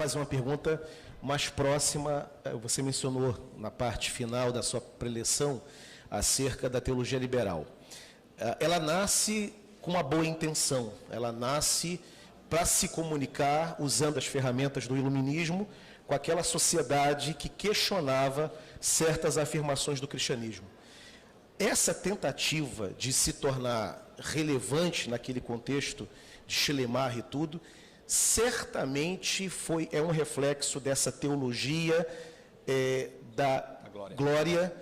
fazer uma pergunta mais próxima. Você mencionou na parte final da sua preleção acerca da teologia liberal. Ela nasce com uma boa intenção, ela nasce para se comunicar usando as ferramentas do iluminismo com aquela sociedade que questionava certas afirmações do cristianismo. Essa tentativa de se tornar relevante naquele contexto de Schleiermacher e tudo, certamente é um reflexo dessa teologia da glória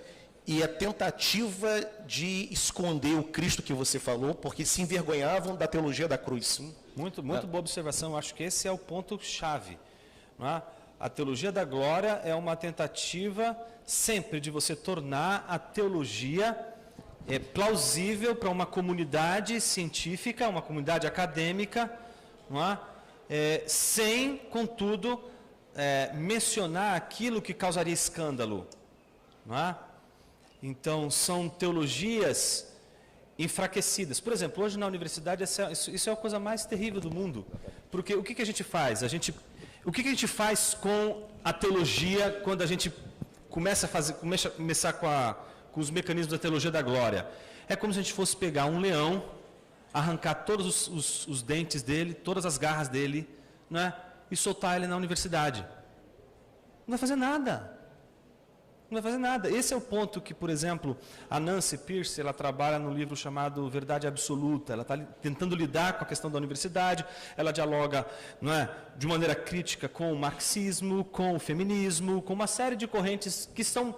e a tentativa de esconder o Cristo que você falou, porque se envergonhavam da teologia da cruz. Muito boa observação. Eu acho que esse é o ponto-chave. Não é? A teologia da glória é uma tentativa sempre de você tornar a teologia plausível para uma comunidade científica, uma comunidade acadêmica, não é? Sem, contudo, mencionar aquilo que causaria escândalo. Não é? Então, são teologias enfraquecidas. Por exemplo, hoje na universidade, isso é a coisa mais terrível do mundo. Porque o que a gente faz? O que a gente faz com a teologia quando a gente começar com os mecanismos da teologia da glória? É como se a gente fosse pegar um leão, arrancar todos os dentes dele, todas as garras dele, né, e soltar ele na universidade. Não vai fazer nada. Não vai fazer nada. Esse é o ponto que, por exemplo, a Nancy Pearce, ela trabalha no livro chamado Verdade Absoluta. Ela está tentando lidar com a questão da universidade, ela dialoga, não é, de maneira crítica com o marxismo, com o feminismo, com uma série de correntes que são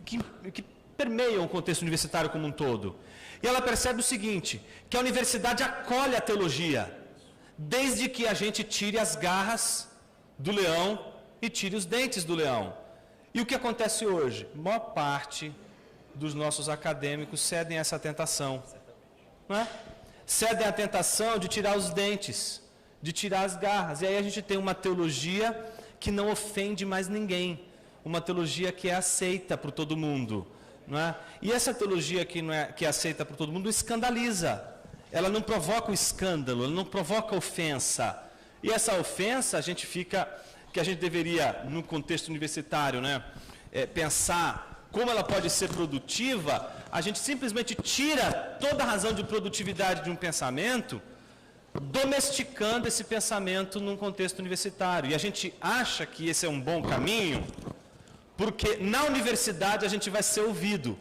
que permeiam o contexto universitário como um todo. E ela percebe o seguinte, que a universidade acolhe a teologia, desde que a gente tire as garras do leão e tire os dentes do leão. E o que acontece hoje? A maior parte dos nossos acadêmicos cedem a essa tentação. Não é? Cedem à tentação de tirar os dentes, de tirar as garras. E aí a gente tem uma teologia que não ofende mais ninguém. Uma teologia que é aceita por todo mundo. Não é? E essa teologia que é aceita por todo mundo escandaliza. Ela não provoca o escândalo, ela não provoca ofensa. E essa ofensa, a gente deveria, no contexto universitário, né, pensar como ela pode ser produtiva, a gente simplesmente tira toda a razão de produtividade de um pensamento, domesticando esse pensamento num contexto universitário. E a gente acha que esse é um bom caminho, porque na universidade a gente vai ser ouvido.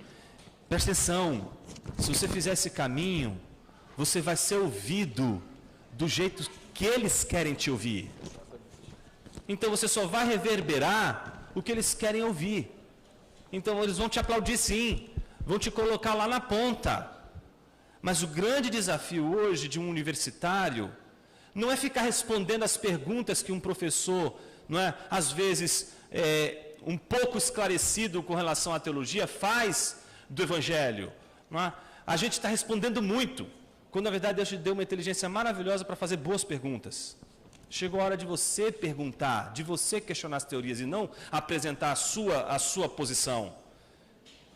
Presta atenção, se você fizer esse caminho, você vai ser ouvido do jeito que eles querem te ouvir. Então você só vai reverberar o que eles querem ouvir. Então eles vão te aplaudir sim, vão te colocar lá na ponta. Mas o grande desafio hoje de um universitário não é ficar respondendo as perguntas que um professor, não é, às vezes um pouco esclarecido com relação à teologia faz do Evangelho. Não é? A gente está respondendo muito, quando na verdade Deus te deu uma inteligência maravilhosa para fazer boas perguntas. Chegou a hora de você perguntar, de você questionar as teorias e não apresentar a sua posição.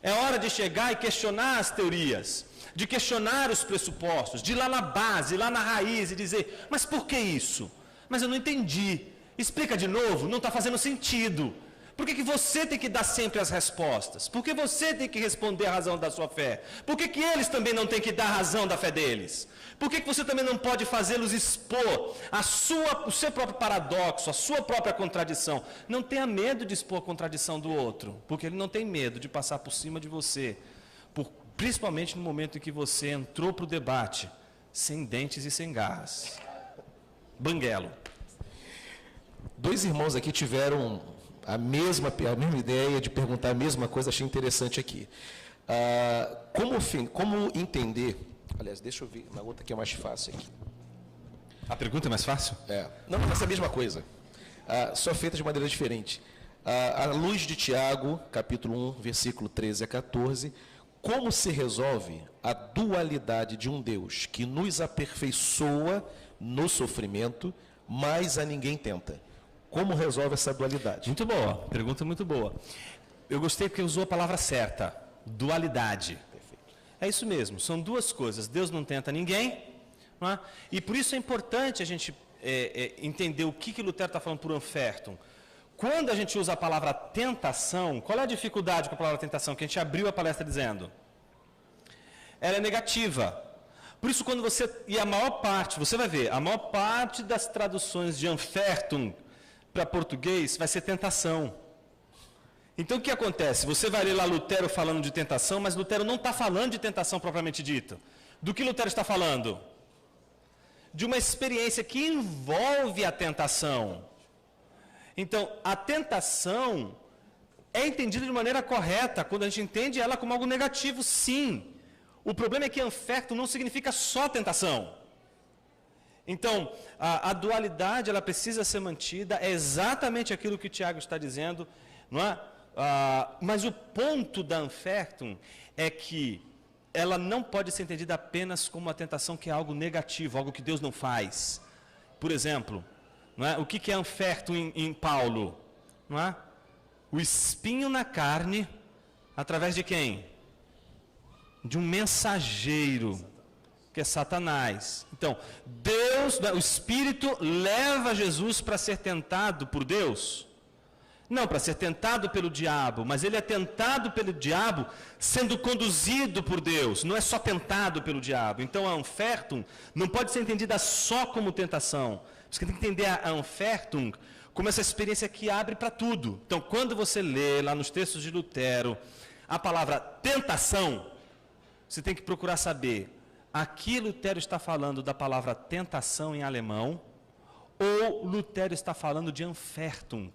É hora de chegar e questionar as teorias, de questionar os pressupostos, de ir lá na base, ir lá na raiz e dizer, mas por que isso? Mas eu não entendi. Explica de novo, não está fazendo sentido. Por que você tem que dar sempre as respostas? Por que você tem que responder a razão da sua fé? Por que eles também não têm que dar a razão da fé deles? Por que você também não pode fazê-los expor o seu próprio paradoxo, a sua própria contradição? Não tenha medo de expor a contradição do outro, porque ele não tem medo de passar por cima de você, principalmente no momento em que você entrou para o debate, sem dentes e sem garras. Banguelo. Dois irmãos aqui tiveram a mesma ideia de perguntar a mesma coisa, achei interessante aqui. Como entender... Aliás, deixa eu ver, na outra que é mais fácil aqui. A pergunta é mais fácil? Não, mas é a mesma coisa, só feita de maneira diferente. À luz de Tiago, capítulo 1, versículo 13 a 14, como se resolve a dualidade de um Deus que nos aperfeiçoa no sofrimento, mas a ninguém tenta? Como resolve essa dualidade? Muito boa, pergunta muito boa. Eu gostei porque usou a palavra certa, dualidade. Perfeito. É isso mesmo, são duas coisas. Deus não tenta ninguém, não é? E por isso é importante a gente entender o que Lutero está falando por anfertum. Quando a gente usa a palavra tentação, qual é a dificuldade com a palavra tentação? Que a gente abriu a palestra dizendo. Ela é negativa. Por isso, quando você... E a maior parte, você vai ver, a maior parte das traduções de anfertum para português vai ser tentação. Então, o que acontece? Você vai ler lá Lutero falando de tentação, mas Lutero não está falando de tentação propriamente dita. Do que Lutero está falando? De uma experiência que envolve a tentação. Então, a tentação é entendida de maneira correta, quando a gente entende ela como algo negativo, sim. O problema é que anfertum não significa só tentação. Então, a dualidade ela precisa ser mantida, é exatamente aquilo que o Tiago está dizendo, não é? Mas o ponto da anfertum é que ela não pode ser entendida apenas como uma tentação que é algo negativo, algo que Deus não faz. Por exemplo, não é? O que é anfertum em Paulo? Não é? O espinho na carne, através de quem? De um mensageiro, que é Satanás. Então, Deus, o Espírito leva Jesus para ser tentado por Deus? Não, para ser tentado pelo diabo, mas ele é tentado pelo diabo sendo conduzido por Deus, não é só tentado pelo diabo. Então a anfertum não pode ser entendida só como tentação. Você tem que entender a anfertum como essa experiência que abre para tudo. Então quando você lê lá nos textos de Lutero a palavra tentação, você tem que procurar saber, aqui Lutero está falando da palavra tentação em alemão, ou Lutero está falando de anfertum,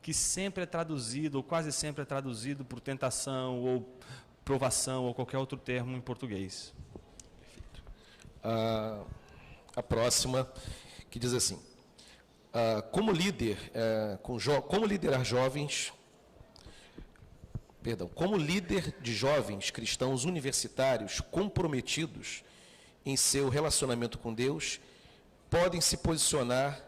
que sempre é traduzido, ou quase sempre é traduzido por tentação, ou provação, ou qualquer outro termo em português. Perfeito. A próxima, que diz assim, como liderar jovens, como líder de jovens cristãos universitários comprometidos em seu relacionamento com Deus, podem se posicionar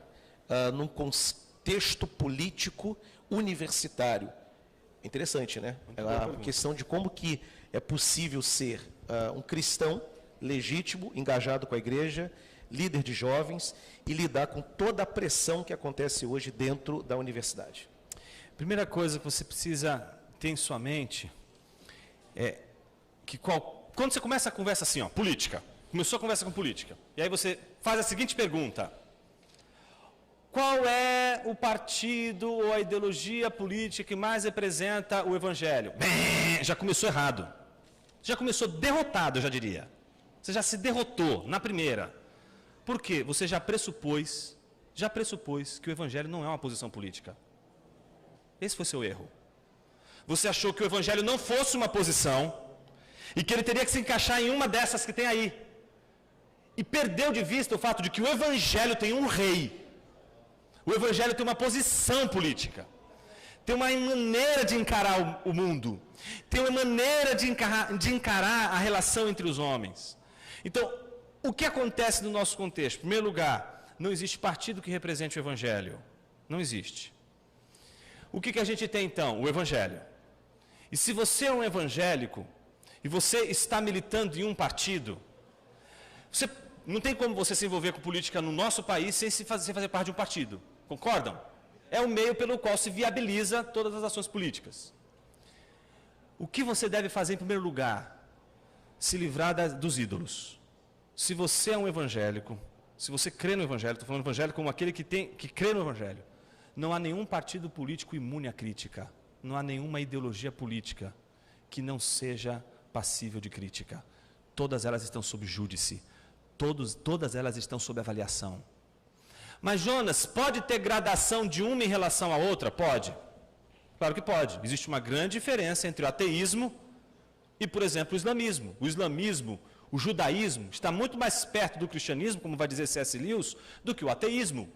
num contexto político universitário. Interessante, né? É a questão de como que é possível ser um cristão legítimo, engajado com a igreja, líder de jovens e lidar com toda a pressão que acontece hoje dentro da universidade. Primeira coisa que você precisa ter em sua mente é que quando você começa a conversa assim, política, começou a conversa com política, e aí você faz a seguinte pergunta: qual é o partido ou a ideologia política que mais representa o Evangelho? Já começou errado. Já começou derrotado, eu já diria. Você já se derrotou na primeira. Por quê? Você já pressupôs que o Evangelho não é uma posição política. Esse foi seu erro. Você achou que o Evangelho não fosse uma posição e que ele teria que se encaixar em uma dessas que tem aí. E perdeu de vista o fato de que o Evangelho tem um rei. O Evangelho tem uma posição política, tem uma maneira de encarar o mundo, tem uma maneira de encarar a relação entre os homens. Então, o que acontece no nosso contexto? Em primeiro lugar, não existe partido que represente o Evangelho. Não existe. O que a gente tem então? O Evangelho. E se você é um evangélico, e você está militando em um partido, não tem como você se envolver com política no nosso país sem fazer parte de um partido. Concordam? É o meio pelo qual se viabiliza todas as ações políticas. O que você deve fazer em primeiro lugar? Se livrar dos ídolos. Se você é um evangélico, se você crê no Evangelho, estou falando do Evangelho como aquele que crê no Evangelho, não há nenhum partido político imune à crítica. Não há nenhuma ideologia política que não seja passível de crítica. Todas elas estão sob júdice. Todas elas estão sob avaliação. Mas, Jonas, pode ter gradação de uma em relação à outra? Pode. Claro que pode. Existe uma grande diferença entre o ateísmo e, por exemplo, o islamismo. O islamismo, o judaísmo, está muito mais perto do cristianismo, como vai dizer C.S. Lewis, do que o ateísmo.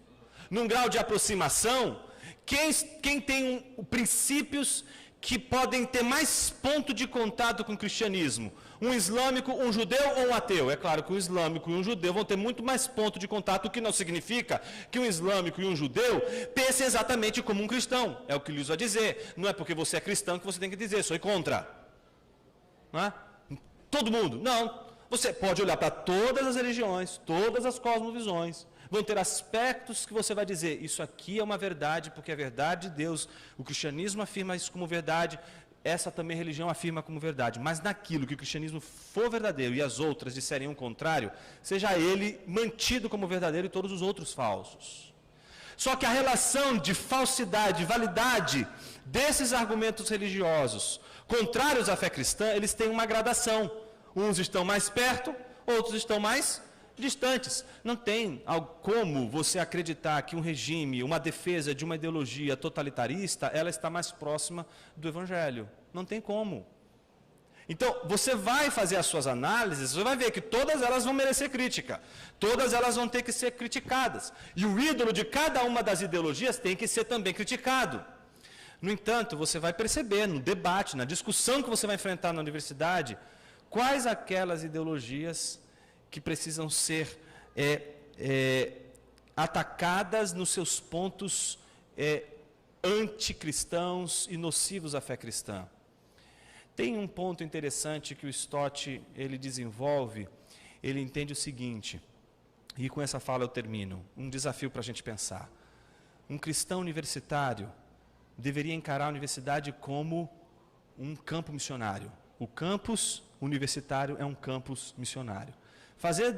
Num grau de aproximação, quem tem princípios que podem ter mais ponto de contato com o cristianismo? Um islâmico, um judeu ou um ateu? É claro que um islâmico e um judeu vão ter muito mais ponto de contato, o que não significa que um islâmico e um judeu pensem exatamente como um cristão. É o que Lewis vai dizer. Não é porque você é cristão que você tem que dizer, sou contra. Não é? Todo mundo. Não. Você pode olhar para todas as religiões, todas as cosmovisões, vão ter aspectos que você vai dizer, isso aqui é uma verdade, porque é verdade de Deus, o cristianismo afirma isso como verdade, essa também religião afirma como verdade, mas naquilo que o cristianismo for verdadeiro e as outras disserem o contrário, seja ele mantido como verdadeiro e todos os outros falsos. Só que a relação de falsidade, validade desses argumentos religiosos contrários à fé cristã, eles têm uma gradação. Uns estão mais perto, outros estão mais distantes. Não tem como você acreditar que um regime, uma defesa de uma ideologia totalitarista, ela está mais próxima do Evangelho. Não tem como. Então, você vai fazer as suas análises, você vai ver que todas elas vão merecer crítica. Todas elas vão ter que ser criticadas. E o ídolo de cada uma das ideologias tem que ser também criticado. No entanto, você vai perceber no debate, na discussão que você vai enfrentar na universidade, quais aquelas ideologias que precisam ser atacadas nos seus pontos anticristãos e nocivos à fé cristã. Tem um ponto interessante que o Stott ele desenvolve, ele entende o seguinte, e com essa fala eu termino, um desafio para a gente pensar. Um cristão universitário deveria encarar a universidade como um campo missionário. O campus universitário é um campus missionário. Fazer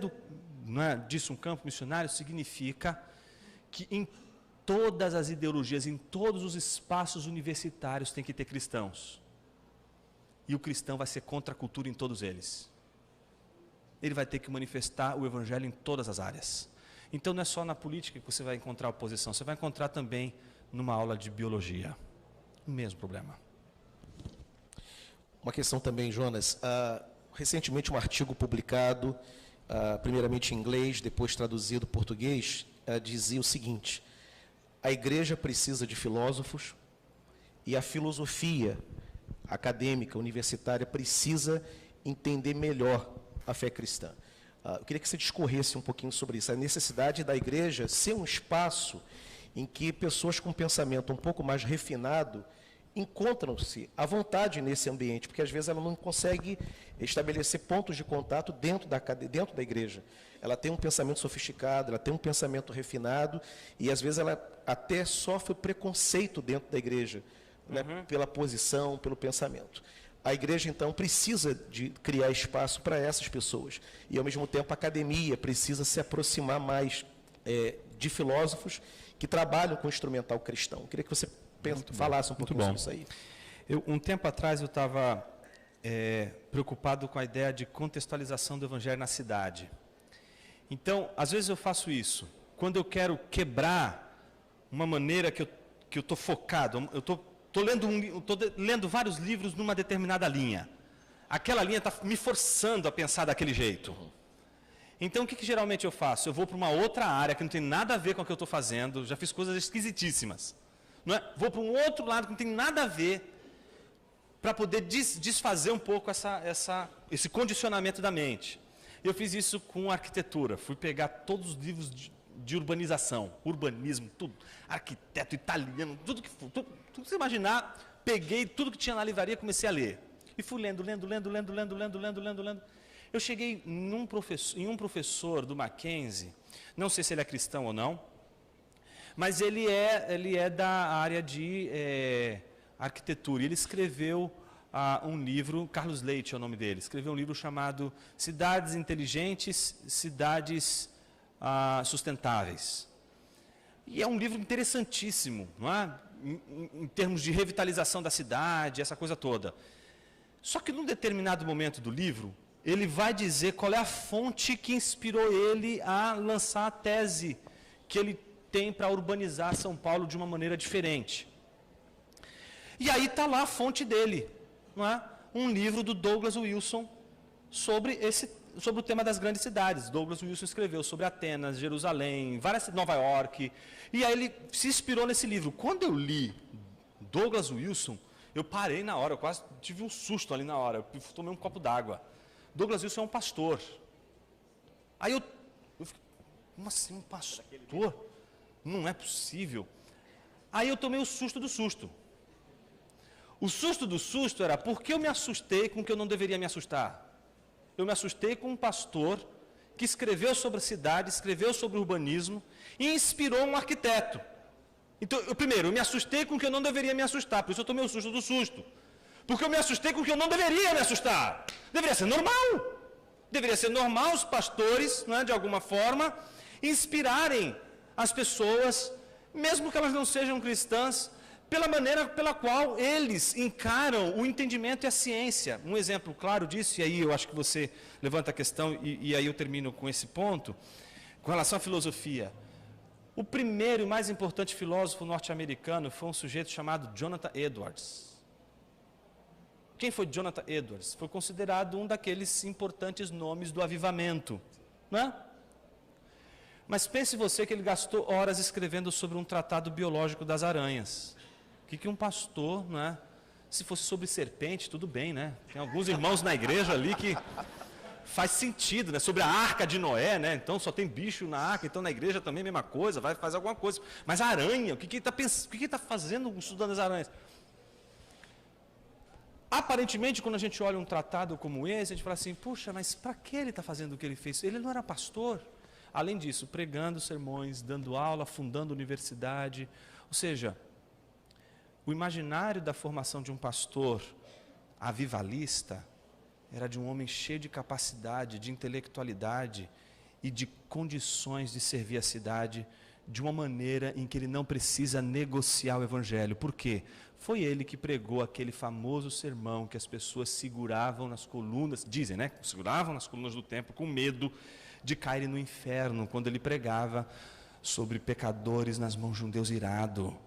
disso um campo missionário significa que em todas as ideologias, em todos os espaços universitários tem que ter cristãos. E o cristão vai ser contra a cultura em todos eles. Ele vai ter que manifestar o evangelho em todas as áreas. Então não é só na política que você vai encontrar oposição, você vai encontrar também numa aula de biologia. O mesmo problema. Uma questão também, Jonas. Recentemente um artigo publicado, primeiramente em inglês, depois traduzido em português, dizia o seguinte: a igreja precisa de filósofos e a filosofia acadêmica, universitária, precisa entender melhor a fé cristã. Eu queria que você discorresse um pouquinho sobre isso, a necessidade da igreja ser um espaço em que pessoas com pensamento um pouco mais refinado encontram-se à vontade nesse ambiente, porque às vezes ela não consegue estabelecer pontos de contato dentro da igreja. Ela tem um pensamento sofisticado, ela tem um pensamento refinado, e às vezes ela até sofre preconceito dentro da igreja, né, pela posição, pelo pensamento. A igreja, então, precisa de criar espaço para essas pessoas. E, ao mesmo tempo, a academia precisa se aproximar mais de filósofos que trabalham com o instrumental cristão. Eu queria que você falasse um pouquinho sobre isso aí. Um tempo atrás eu estava preocupado com a ideia de contextualização do evangelho na cidade. Então, às vezes eu faço isso. Quando eu quero quebrar uma maneira que eu estou focado, eu estou lendo vários livros numa determinada linha. Aquela linha está me forçando a pensar daquele jeito. Então, o que geralmente eu faço? Eu vou para uma outra área que não tem nada a ver com o que eu estou fazendo, já fiz coisas esquisitíssimas. Não é? Vou para um outro lado que não tem nada a ver, para poder desfazer um pouco esse condicionamento da mente. Eu fiz isso com arquitetura, fui pegar todos os livros de urbanização, urbanismo, tudo, arquiteto italiano, tudo que você imaginar, peguei tudo que tinha na livraria, comecei a ler. E fui lendo. Eu cheguei em um professor do Mackenzie, não sei se ele é cristão ou não, mas ele é da área de arquitetura. Ele escreveu um livro, Carlos Leite é o nome dele, escreveu um livro chamado Cidades Inteligentes, Cidades Sustentáveis. E é um livro interessantíssimo, não é? Em termos de revitalização da cidade, essa coisa toda. Só que num determinado momento do livro, ele vai dizer qual é a fonte que inspirou ele a lançar a tese que ele tem para urbanizar São Paulo de uma maneira diferente. E aí está lá a fonte dele, não é? Um livro do Douglas Wilson sobre o tema das grandes cidades. Douglas Wilson escreveu sobre Atenas, Jerusalém, Nova York, e aí ele se inspirou nesse livro. Quando eu li Douglas Wilson, eu parei na hora, eu quase tive um susto ali na hora, eu tomei um copo d'água. Douglas Wilson é um pastor. Aí eu fiquei, como assim um pastor? Não é possível. Aí eu tomei o susto do susto. O susto do susto era porque eu me assustei com o que eu não deveria me assustar. eu me assustei com um pastor que escreveu sobre a cidade, escreveu sobre o urbanismo e inspirou um arquiteto. Então, eu me assustei com o que eu não deveria me assustar, por isso eu tomei o susto do susto. Porque eu me assustei com o que eu não deveria me assustar. Deveria ser normal. Deveria ser normal os pastores, não é, de alguma forma, inspirarem as pessoas, mesmo que elas não sejam cristãs, pela maneira pela qual eles encaram o entendimento e a ciência. Um exemplo claro disso, e aí eu acho que você levanta a questão, e aí eu termino com esse ponto, com relação à filosofia. O primeiro e mais importante filósofo norte-americano foi um sujeito chamado Jonathan Edwards. Quem foi Jonathan Edwards? Foi considerado um daqueles importantes nomes do avivamento, não é? Mas pense você que ele gastou horas escrevendo sobre um tratado biológico das aranhas. O que um pastor, não é? Se fosse sobre serpente, tudo bem, né? Tem alguns irmãos na igreja ali que faz sentido, né? Sobre a arca de Noé, né? Então só tem bicho na arca, então na igreja também a mesma coisa, vai fazer alguma coisa. Mas a aranha, o que ele está pensando, o que ele está fazendo estudando as aranhas? Aparentemente, quando a gente olha um tratado como esse, a gente fala assim, puxa, mas para que ele está fazendo o que ele fez? Ele não era pastor. Além disso, pregando sermões, dando aula, fundando universidade. Ou seja, o imaginário da formação de um pastor avivalista era de um homem cheio de capacidade, de intelectualidade e de condições de servir a cidade de uma maneira em que ele não precisa negociar o evangelho. Por quê? Foi ele que pregou aquele famoso sermão que as pessoas seguravam nas colunas, dizem, né? Seguravam nas colunas do templo com medo de caírem no inferno, quando ele pregava sobre pecadores nas mãos de um Deus irado.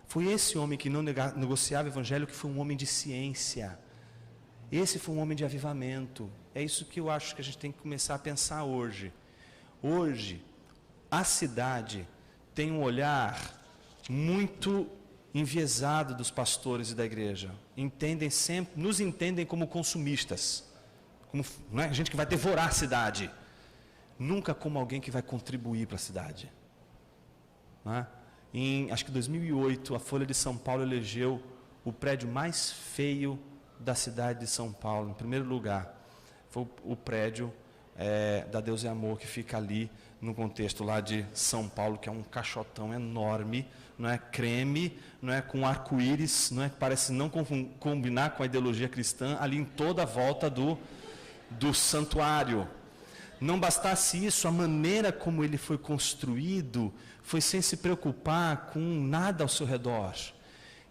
Foi esse homem que não negociava o evangelho que foi um homem de ciência. Esse foi um homem de avivamento. É isso que eu acho que a gente tem que começar a pensar hoje. Hoje, a cidade tem um olhar muito enviesado dos pastores e da igreja. Nos entendem como consumistas, como, não é? Gente que vai devorar a cidade, nunca como alguém que vai contribuir para a cidade. Não é? Em, acho que 2008, a Folha de São Paulo elegeu o prédio mais feio da cidade de São Paulo, em primeiro lugar. Foi o prédio da Deus é Amor, que fica ali no contexto lá de São Paulo, que é um caixotão enorme, não é, creme, não é, com arco-íris, não é, que parece não combinar com a ideologia cristã, ali em toda a volta do santuário. Não bastasse isso, a maneira como ele foi construído foi sem se preocupar com nada ao seu redor.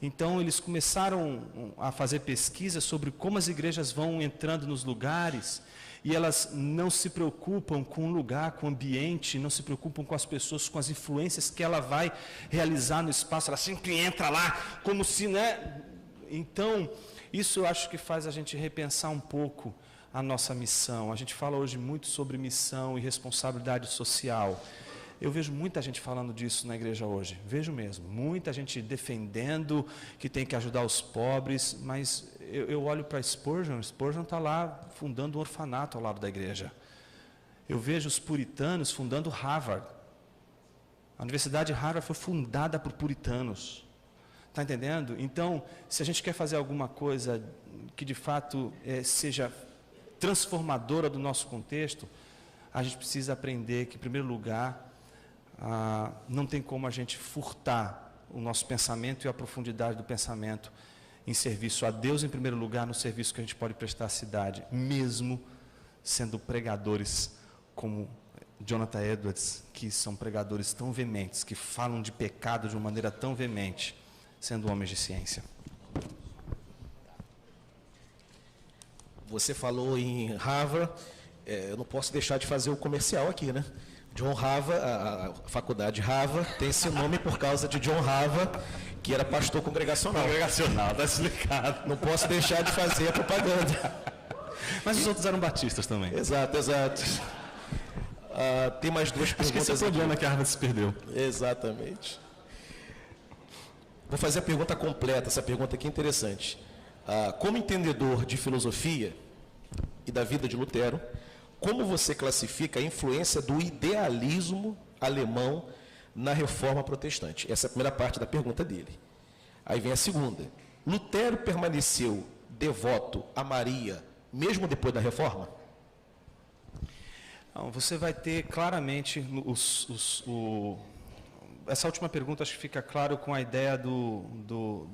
Então eles começaram a fazer pesquisa sobre como as igrejas vão entrando nos lugares e elas não se preocupam com o lugar, com o ambiente, não se preocupam com as pessoas, com as influências que ela vai realizar no espaço. Ela sempre entra lá como se, né? Então, isso eu acho que faz a gente repensar um pouco a nossa missão. A gente fala hoje muito sobre missão e responsabilidade social. Eu vejo muita gente falando disso na igreja hoje, vejo mesmo, muita gente defendendo que tem que ajudar os pobres, mas eu olho para Spurgeon está lá fundando um orfanato ao lado da igreja. Eu vejo os puritanos fundando Harvard. A Universidade de Harvard foi fundada por puritanos. Está entendendo? Então, se a gente quer fazer alguma coisa que de fato seja transformadora do nosso contexto, a gente precisa aprender que, em primeiro lugar, não tem como a gente furtar o nosso pensamento e a profundidade do pensamento em serviço a Deus, em primeiro lugar, no serviço que a gente pode prestar à cidade, mesmo sendo pregadores como Jonathan Edwards, que são pregadores tão veementes, que falam de pecado de uma maneira tão veemente, sendo homens de ciência. Você falou em Harvard, eu não posso deixar de fazer o comercial aqui, né? John Harvard, a faculdade Harvard, tem esse nome por causa de John Harvard, que era pastor congregacional. Congregacional, está explicado. Não posso deixar de fazer a propaganda. Mas os outros eram batistas também. Exato. Tem mais duas perguntas. Acho que esse é o problema que a Harvard se perdeu. Exatamente. Vou fazer a pergunta completa, essa pergunta aqui é interessante. Como entendedor de filosofia e da vida de Lutero, como você classifica a influência do idealismo alemão na reforma protestante? Essa é a primeira parte da pergunta dele. Aí vem a segunda. Lutero permaneceu devoto a Maria mesmo depois da reforma? Você vai ter claramente essa última pergunta, acho que fica claro com a ideia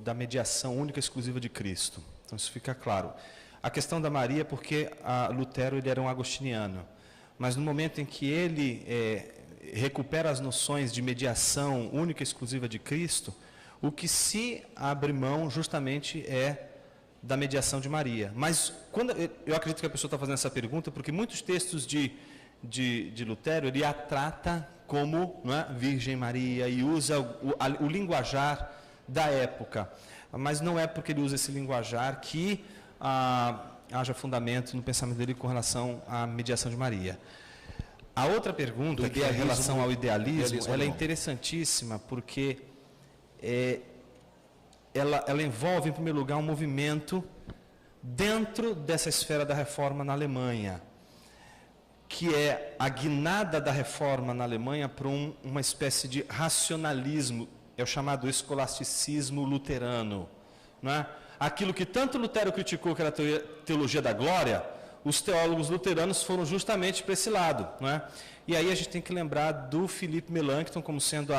da mediação única e exclusiva de Cristo. Então isso fica claro. A questão da Maria, porque Lutero ele era um agostiniano, mas no momento em que ele recupera as noções de mediação única e exclusiva de Cristo, o que se abre mão justamente é da mediação de Maria. Mas eu acredito que a pessoa está fazendo essa pergunta porque muitos textos de Lutero, ele a trata como, não é, Virgem Maria, e usa o linguajar da época. Mas não é porque ele usa esse linguajar que haja fundamento no pensamento dele com relação à mediação de Maria. A outra pergunta, que é em relação ao idealismo, ela é interessantíssima, porque ela envolve, em primeiro lugar, um movimento dentro dessa esfera da reforma na Alemanha, que é a guinada da reforma na Alemanha para uma espécie de racionalismo, é o chamado escolasticismo luterano. Não é? Aquilo que tanto Lutero criticou, que era a teologia da glória, os teólogos luteranos foram justamente para esse lado. Não é? E aí a gente tem que lembrar do Philippe Melanchthon como sendo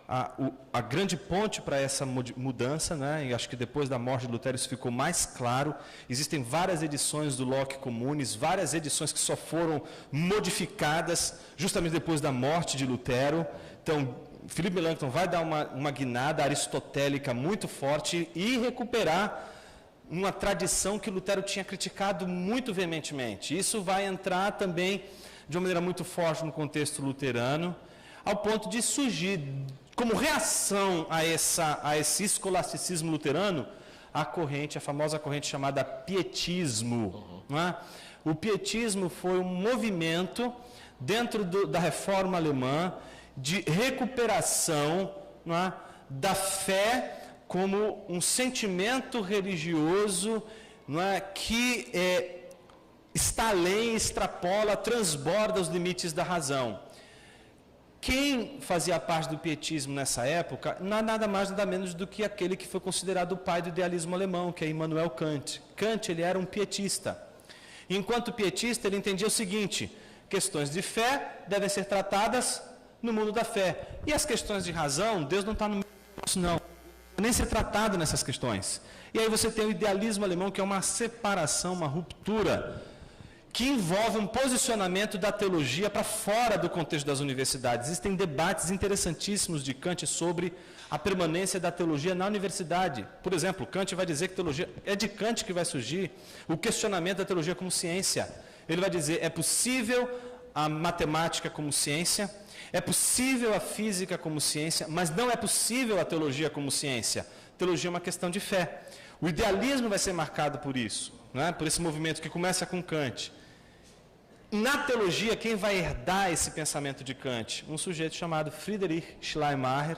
a grande ponte para essa mudança, né? E acho que depois da morte de Lutero isso ficou mais claro. Existem várias edições do Locke Communis, várias edições que só foram modificadas justamente depois da morte de Lutero. Então, Philippe Melanchthon vai dar uma guinada aristotélica muito forte e recuperar uma tradição que Lutero tinha criticado muito veementemente. Isso vai entrar também de uma maneira muito forte no contexto luterano, ao ponto de surgir, como reação a esse escolasticismo luterano, a famosa corrente chamada pietismo. Não é? O pietismo foi um movimento dentro da reforma alemã de recuperação, não é, da fé como um sentimento religioso, não é, que está além, extrapola, transborda os limites da razão. Quem fazia parte do pietismo nessa época, nada mais, nada menos do que aquele que foi considerado o pai do idealismo alemão, que é Immanuel Kant. Kant, ele era um pietista. Enquanto pietista, ele entendia o seguinte: questões de fé devem ser tratadas no mundo da fé. E as questões de razão, Deus não está no meio disso, não. Nem ser tratado nessas questões. E aí você tem o idealismo alemão, que é uma separação, uma ruptura, que envolve um posicionamento da teologia para fora do contexto das universidades. Existem debates interessantíssimos de Kant sobre a permanência da teologia na universidade. Por exemplo, Kant vai dizer que teologia é de Kant que vai surgir o questionamento da teologia como ciência. Ele vai dizer, é possível a matemática como ciência, é possível a física como ciência, mas não é possível a teologia como ciência. Teologia é uma questão de fé. O idealismo vai ser marcado por isso, né? Por esse movimento que começa com Kant. Na teologia, quem vai herdar esse pensamento de Kant? Um sujeito chamado Friedrich Schleiermacher,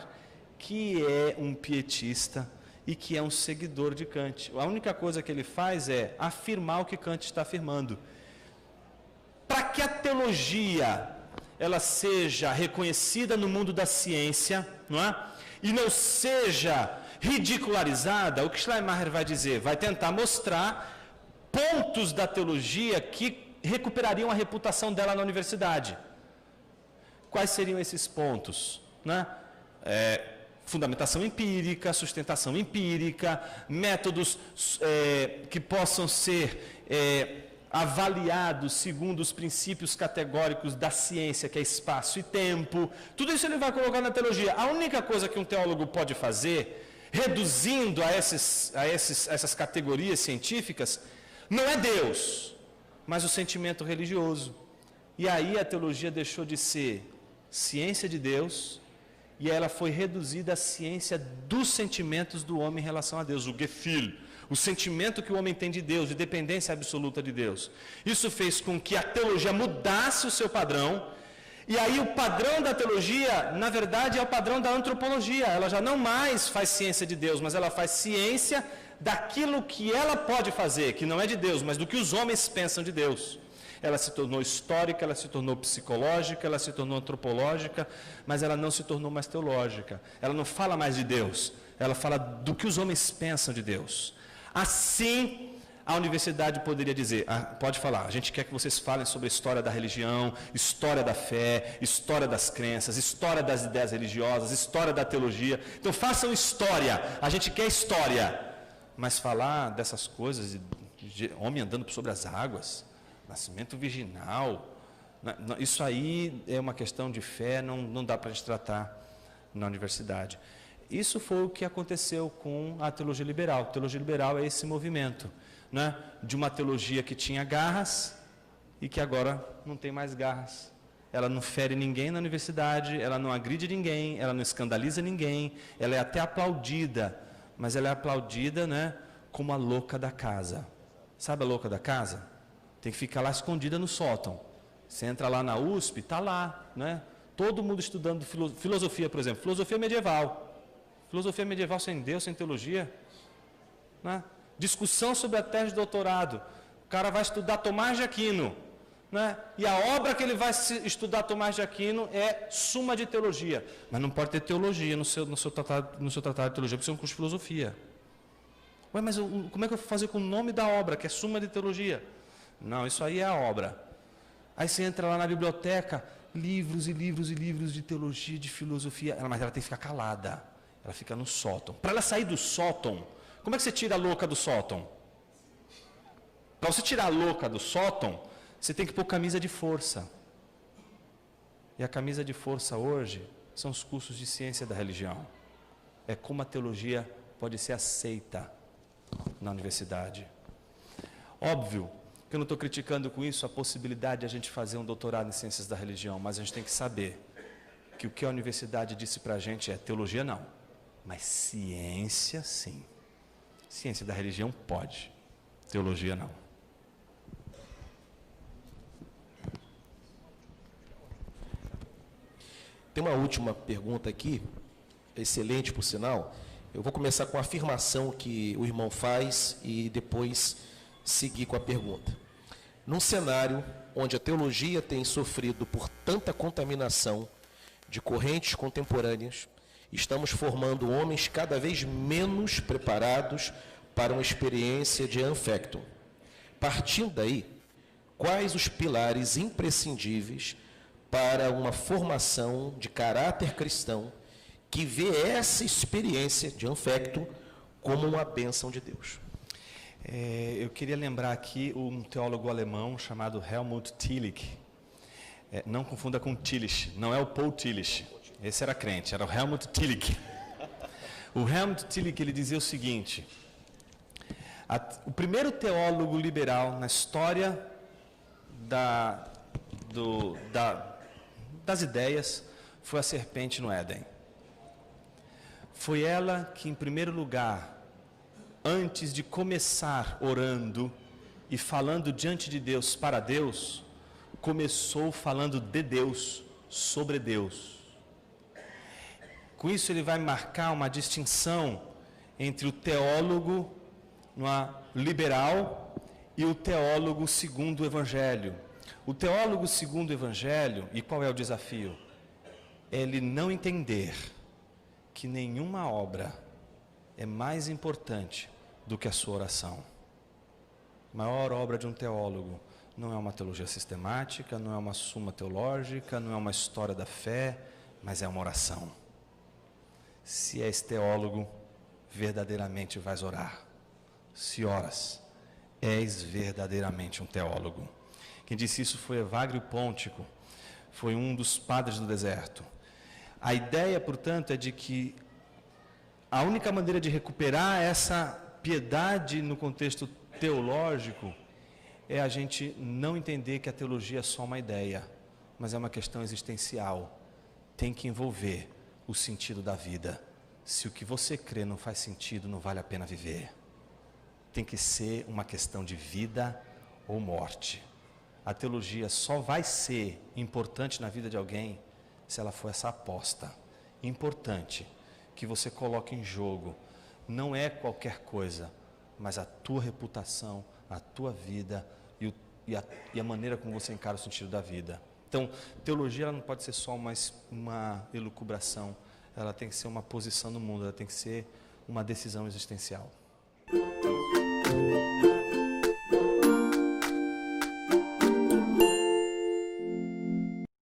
que é um pietista e que é um seguidor de Kant. A única coisa que ele faz é afirmar o que Kant está afirmando. Para que a teologia ela seja reconhecida no mundo da ciência, não é? E não seja ridicularizada, o que Schleiermacher vai dizer? Vai tentar mostrar pontos da teologia que recuperariam a reputação dela na universidade. Quais seriam esses pontos? Né? Fundamentação empírica, sustentação empírica, métodos que possam ser avaliados segundo os princípios categóricos da ciência, que é espaço e tempo. Tudo isso ele vai colocar na teologia. A única coisa que um teólogo pode fazer, reduzindo a essas categorias científicas, não é Deus, mas o sentimento religioso. E aí a teologia deixou de ser ciência de Deus e ela foi reduzida à ciência dos sentimentos do homem em relação a Deus, o Gefühl, o sentimento que o homem tem de Deus, de dependência absoluta de Deus. Isso fez com que a teologia mudasse o seu padrão, e aí o padrão da teologia, na verdade, é o padrão da antropologia. Ela já não mais faz ciência de Deus, mas ela faz ciência daquilo que ela pode fazer, que não é de Deus, mas do que os homens pensam de Deus. Ela se tornou histórica, ela se tornou psicológica, ela se tornou antropológica, mas ela não se tornou mais teológica. Ela não fala mais de Deus, ela fala do que os homens pensam de Deus. Assim, A universidade poderia dizer, pode falar, a gente quer que vocês falem sobre a história da religião, história da fé, história das crenças, história das ideias religiosas, história da teologia. Então façam história, a gente quer história. Mas falar dessas coisas, de homem andando sobre as águas, nascimento virginal, isso aí é uma questão de fé, não dá para a gente tratar na universidade. Isso foi o que aconteceu com a teologia liberal. A teologia liberal é esse movimento, né, de uma teologia que tinha garras e que agora não tem mais garras. Ela não fere ninguém na universidade, ela não agride ninguém, ela não escandaliza ninguém, ela é até aplaudida, mas ela é aplaudida, né, como a louca da casa. Sabe a louca da casa? Tem que ficar lá escondida no sótão. Você entra lá na USP, está lá, né? Todo mundo estudando filosofia, por exemplo, filosofia medieval. Filosofia medieval sem Deus, sem teologia, né? Discussão sobre a tese de doutorado. O cara vai estudar Tomás de Aquino, né? E a obra que ele vai estudar Tomás de Aquino é Suma de Teologia. Mas não pode ter teologia no seu tratado de teologia, porque você é um curso de filosofia. Ué, mas como é que eu vou fazer com o nome da obra, que é Suma de Teologia? Não, isso aí é a obra. Aí você entra lá na biblioteca, livros e livros e livros de teologia, de filosofia, mas ela tem que ficar calada. Ela fica no sótão. Para ela sair do sótão, como é que você tira a louca do sótão? Para você tirar a louca do sótão, você tem que pôr camisa de força. E a camisa de força hoje são os cursos de ciência da religião. É como a teologia pode ser aceita na universidade. Óbvio que eu não estou criticando com isso a possibilidade de a gente fazer um doutorado em ciências da religião, mas a gente tem que saber que o que a universidade disse para a gente é teologia não. Mas ciência, sim. Ciência da religião pode, teologia não. Tem uma última pergunta aqui, excelente por sinal. Eu vou começar com a afirmação que o irmão faz e depois seguir com a pergunta. Num cenário onde a teologia tem sofrido por tanta contaminação de correntes contemporâneas, estamos formando homens cada vez menos preparados para uma experiência de anfectum. Partindo daí, quais os pilares imprescindíveis para uma formação de caráter cristão que vê essa experiência de anfectum como uma bênção de Deus? Eu queria lembrar aqui um teólogo alemão chamado Helmut Tillich. Não confunda com Tillich, não é o Paul Tillich. Esse era crente, era o Helmut Tillich. O Helmut Tillich, ele dizia o seguinte: o primeiro teólogo liberal na história das ideias foi a serpente no Éden. Foi ela que, em primeiro lugar, antes de começar orando e falando diante de Deus para Deus, começou falando de Deus, sobre Deus. Com isso ele vai marcar uma distinção entre o teólogo liberal e o teólogo segundo o Evangelho. O teólogo segundo o Evangelho, e qual é o desafio? É ele não entender que nenhuma obra é mais importante do que a sua oração. A maior obra de um teólogo não é uma teologia sistemática, não é uma suma teológica, não é uma história da fé, mas é uma oração. Se és teólogo, verdadeiramente vais orar. Se oras, és verdadeiramente um teólogo. Quem disse isso foi Evagrio Póntico, foi um dos padres do deserto. A ideia, portanto, é de que a única maneira de recuperar essa piedade no contexto teológico é a gente não entender que a teologia é só uma ideia, mas é uma questão existencial. Tem que envolver o sentido da vida. Se o que você crê não faz sentido, não vale a pena viver. Tem que ser uma questão de vida ou morte. A teologia só vai ser importante na vida de alguém se ela for essa aposta. Importante que você coloque em jogo. Não é qualquer coisa, mas a tua reputação, a tua vida e a maneira como você encara o sentido da vida. Então, teologia ela não pode ser só uma elucubração, ela tem que ser uma posição no mundo, ela tem que ser uma decisão existencial.